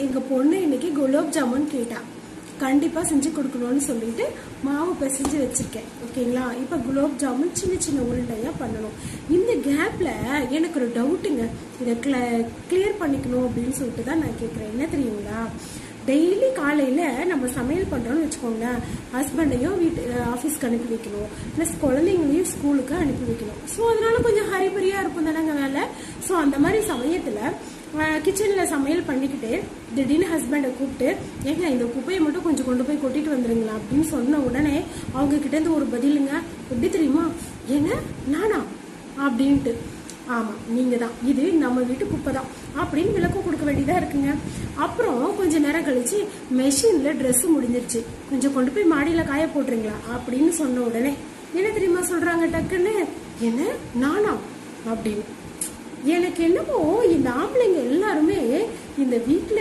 எங்க பொண்ணு இன்னைக்கு குலாப் ஜாமுன் கேட்டா, கண்டிப்பா செஞ்சு கொடுக்கணும்னு சொல்லிட்டு மாவு பிசைஞ்சு வச்சிருக்கேன். ஓகேங்களா? இப்ப குலாப் ஜாமுன் சின்ன சின்ன உருண்டையா பண்ணணும். இந்த கேப்ல எனக்கு ஒரு டவுட்டுங்க, இதை கிளியர் பண்ணிக்கணும் அப்படின்னு சொல்லிட்டு தான் நான் கேட்கிறேன். என்ன தெரியுங்களா, டெய்லி காலையில நம்ம சமையல் பண்றோம்னு வச்சுக்கோங்க, ஹஸ்பண்டையும் ஆஃபீஸ்க்கு அனுப்பி வைக்கணும், பிளஸ் குழந்தைங்களையும் ஸ்கூலுக்கு அனுப்பி வைக்கணும். ஸோ அதனால கொஞ்சம் ஹரிபரியா இருக்கும் தானேங்க வேலை. ஸோ அந்த மாதிரி சமயத்துல கிச்சன்ல சமையல் பண்ணிக்கிட்டு திடீர்னு ஹஸ்பண்டை கூப்பிட்டு, ஏங்க இந்த குப்பையை மட்டும் கொஞ்சம் கொண்டு போய் கொட்டிட்டு வந்துருங்களா அப்படின்னு சொன்ன உடனே அவங்க கிட்ட இருந்து ஒரு பதிலுங்க, எப்படி தெரியுமா, ஏங்க நானா அப்படின்ட்டு. ஆமா, நீங்க தான், இது நம்ம வீட்டு குப்பை தான் அப்படின்னு விளக்கம் கொடுக்க வேண்டியதா இருக்குங்க. அப்புறம் கொஞ்ச நேரம் கழிச்சு மெஷின்ல ட்ரெஸ் முடிஞ்சிருச்சு, கொஞ்சம் கொண்டு போய் மாடியில காய போட்டுருங்களா அப்படின்னு சொன்ன உடனே என்ன தெரியுமா சொல்றாங்க டக்குன்னு, என்ன நானா அப்படின்னு. எனக்கு என்னமோ இந்த ஆம்பளைங்க எல்லாருமே இந்த வீட்டுல